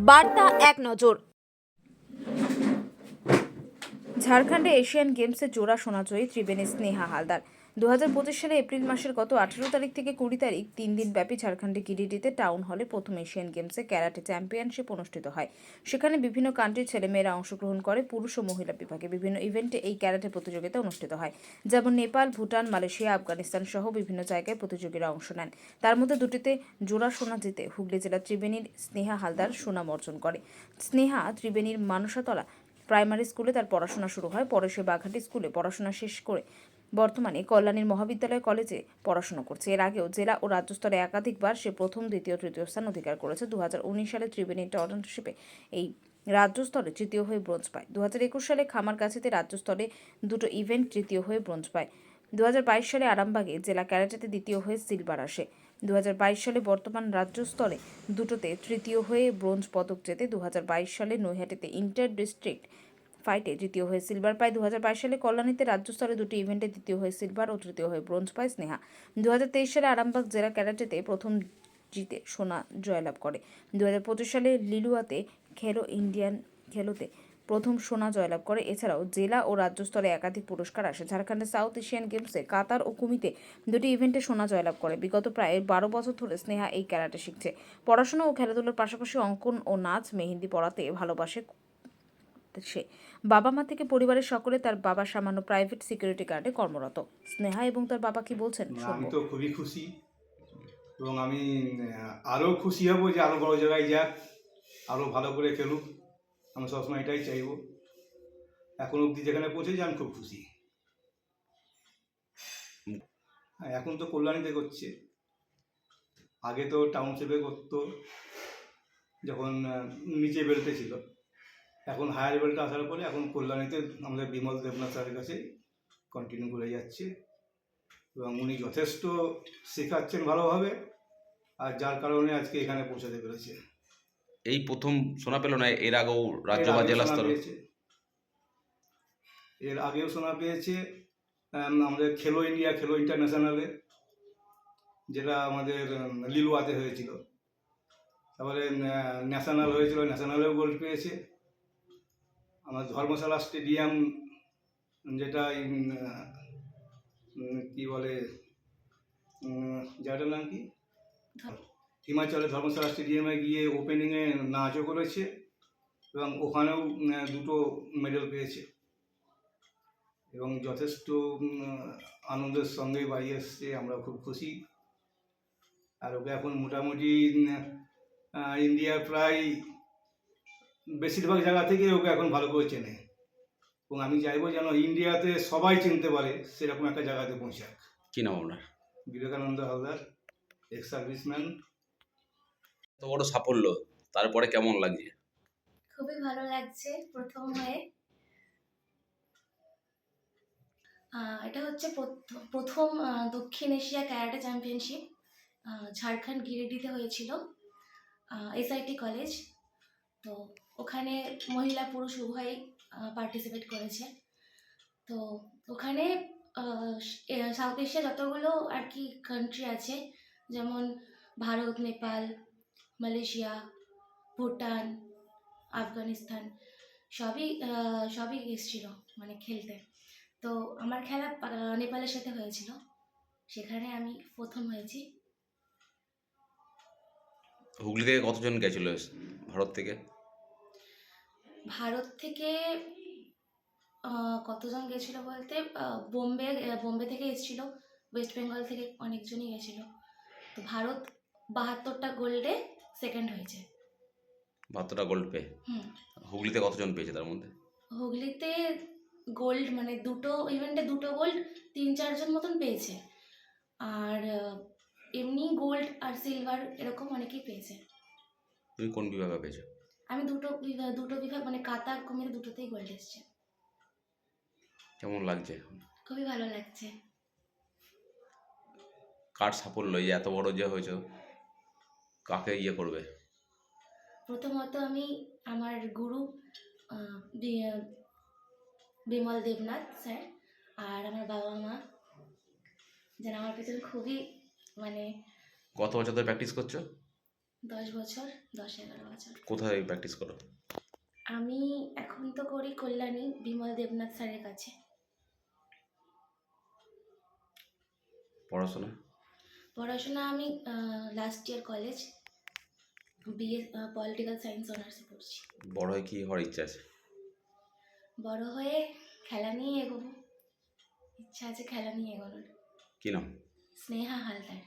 বার্তা এক নজর। ঝাড়খণ্ডে এশিয়ান গেমসে জোড়া সোনাজয়ী ত্রিবেণী স্নেহা হালদার। 2025 সালে এপ্রিল মাসের গত 18 তারিখ থেকে 20 তারিখ 3 দিন ব্যাপী ঝাড়খণ্ডে গিরিডিতে টাউন হলে প্রথম এশিয়ান গেমসে ক্যারাটে চ্যাম্পিয়নশিপ অনুষ্ঠিত হয়। সেখানে বিভিন্ন কান্ট্রির ছেলেমেয়েরা অংশগ্রহণ করে পুরুষ ও মহিলা বিভাগে। বিভিন্ন ইভেন্টে এই ক্যারাটে প্রতিযোগিতা অনুষ্ঠিত হয়, যেমন নেপাল, ভুটান, মালয়েশিয়া, আফগানিস্তান সহ বিভিন্ন জায়গায় প্রতিযোগীরা অংশ নেন। তার মধ্যে দুটিতে জোড়া সোনা জিতে হুগলি জেলার ত্রিবেণীর স্নেহা হালদার সুনাম অর্জন করে। স্নেহা ত্রিবেণীর মানসাতলা প্রাইমারি স্কুলে তার পড়াশোনা শুরু হয়। পরে সে বাঘাটি স্কুলে পড়াশোনা শেষ করে বর্তমানে কল্যাণীর মহাবিদ্যালয় কলেজে পড়াশোনা করছে। এর আগেও জেলা ও রাজ্য স্তরে একাধিকবার সে প্রথম, দ্বিতীয়, তৃতীয় স্থান অধিকার করেছে। 2019 সালে ত্রিবেণী চ্যাম্পিয়নশিপে এই রাজ্য স্তরে তৃতীয় হয়ে ব্রোঞ্জ পায়। 2021 সালে খামারগাছিতে রাজ্য স্তরে দুটো ইভেন্ট তৃতীয় হয়ে ব্রোঞ্জ পায়। 2022 সালে আরামবাগে জেলা ক্যারাটেতে দ্বিতীয় হয়ে সিলভার আসে। 2022 সালে বর্তমান রাজ্য স্তরে দুটোতে তৃতীয় হয়ে ব্রোঞ্জ পদক জেতে। 2022 সালে নৈহাটিতে ইন্টার ডিস্ট্রিক্ট ফাইটে তৃতীয় হয়ে সিলভার পায়। 2022 সালে কল্যাণীতে রাজ্য স্তরে দুটি ইভেন্টে দ্বিতীয় হয়ে সিলভার ও তৃতীয় হয়ে ব্রোঞ্জ পায় স্নেহা। 2023 সালে আরামবাগ জেলা ক্যারাটেতে প্রথম জিতে সোনা জয়লাভ করে। 2025 সালে লিলুয়াতে খেলো ইন্ডিয়ান খেলোতে প্রথম সোনা জয়লাভ করে। এছাড়াও জেলা ও রাজ্য স্তরে একাধিক পুরস্কার আসে। ঝাড়খণ্ডের সাউথ এশিয়ান গেমসে কাতার ও কুমিতে দুটি ইভেন্টে সোনা জয়লাভ করে। বিগত প্রায় 12 বছর ধরে স্নেহা এই ক্যারাটে শিখছে। পড়াশোনা ও খেলাধুলার পাশাপাশি অঙ্কন ও নাচ, মেহেন্দি পড়াতে ভালোবাসে সে। বাবা মা থেকে পরিবারের সকলে তার বাবা সামান্য প্রাইভেট সিকিউরিটি গার্ডে কর্মরত। স্নেহা এবং তার বাবা কি বলছেন আমি শুনবো। তো খুবই খুশি এবং আমি আরও খুশি হব যে আরও বড় জায়গায় যাক, আরও ভালো করে খেলুক। আমি সবসময় এটাই চাইব। এখন অবধি যেখানে পৌঁছেছি আমি খুব খুশি। এখন তো কল্যাণীতে করছে, আগে তো টাউনশিপে করতো যখন নিচে বেল্টে ছিল। এখন হায়ার বেল্টে আসার পরে এখন কল্যাণীতে আমাদের বিমল দেবনাথ স্যারের কাছে কন্টিনিউ করে যাচ্ছে এবং উনি যথেষ্ট শেখাচ্ছেন ভালোভাবে, আর যার কারণে আজকে এখানে পৌঁছাতে পেরেছে। এই প্রথম শোনা পেল না, এর আগেও রাজ্য এর বা আগেও জেলা শোনা স্তরে? পেয়েছে, এর আগেও শোনা পেয়েছে আমাদের খেলো ইন্ডিয়া, খেলো ইন্টারন্যাশনালে, যেটা আমাদের লিলুয়াতে হয়েছিল। তারপরে ন্যাশনাল হয়েছিল, ন্যাশনালেও গোল্ড পেয়েছে। আমার ধর্মশালা স্টেডিয়াম, যেটা কি বলে জায়গাটার নাম কি, হিমাচলে ধর্মশালা স্টেডিয়ামে গিয়ে ওপেনিংয়ে নাচও করেছে এবং ওখানেও দুটো মেডেল পেয়েছে এবং যথেষ্ট আনন্দের সঙ্গে বাড়ি এসছে। আমরা খুব খুশি। আর ওকে এখন মোটামুটি ইন্ডিয়ার প্রায় বেশিরভাগ জায়গা থেকে ওকে এখন ভালো করে চেনে এবং আমি চাইবো যেন ইন্ডিয়াতে সবাই চিনতে পারে, সেরকম একটা জায়গাতে পৌঁছাক। কি নাম আপনার? Vivekananda Haldar, ex serviceman. এত বড় সাফল্য, তারপরে কেমন লাগছে? খুবই ভালো লাগছে প্রথম হয়ে। এটা হচ্ছে প্রথম দক্ষিণ এশিয়া ক্যারাটে চ্যাম্পিয়নশিপ ঝাড়খণ্ড গিরিডিতে হয়েছিল, এসআইটি কলেজ। তো ওখানে মহিলা পুরুষ উভয়ই পার্টিসিপেট করেছে। তো ওখানে সাউথ এশিয়া যতগুলো আর কি কান্ট্রি আছে, যেমন ভারত, নেপাল, মালয়েশিয়া, ভুটান, আফগানিস্তান, সবই এসেছিল মানে খেলতে। তো আমার খেলা নেপালের সাথে হয়েছিল, সেখানে আমি প্রথম হয়েছি। হুগলি থেকে কতজন গেছিল ভারত থেকে? ভারত থেকে কতজন গেছিল বলতে বোম্বে থেকে এসেছিল, ওয়েস্ট বেঙ্গল থেকে অনেকজনই গেছিল। তো ভারত 72টা গোল্ডে সেকেন্ড হয়েছে। 72টা গোল্ড পেয়ে? হুগলিতে কতজন পেয়েছে তার মধ্যে? হুগলিতে গোল্ড মানে দুটো ইভেন্টে দুটো গোল্ড 3-4 জন মতন পেয়েছে, আর এমনি গোল্ড আর সিলভার এরকম অনেকেই পেয়েছে। তুমি কোন বিভাগে পেয়েছো? আমি দুটো বিভাগ মানে কাতার কুমির দুটোতেই গোল্ড এসছে। কেমন লাগছে? খুবই ভালো লাগছে। কার সাফল্য, এই এত বড় যে হয়েছে, কাকে করবে? প্রথমত আমি আমার গুরু বিমল দেবনাথ স্যার আর আমার বাবা মা, যারা আমার পেছনে খুবই মানে। কত বছর ধরে প্র্যাকটিস করছো? 10 বছর, 10-11 বছর। কোথায় প্র্যাকটিস করো? আমি এখন তো করি কল্যাণী বিমল দেবনাথ স্যারের কাছে। পড়াশোনা? পড়াশোনা আমি last year college, BA political science অনার্সে পড়ছি। বড় হয়ে কি হওয়ার ইচ্ছা আছে? বড় হয়ে খেলা নিয়ে এগোবো, ইচ্ছা আছে খেলা নিয়ে এগোনোর। কি নাম? স্নেহা হালদার।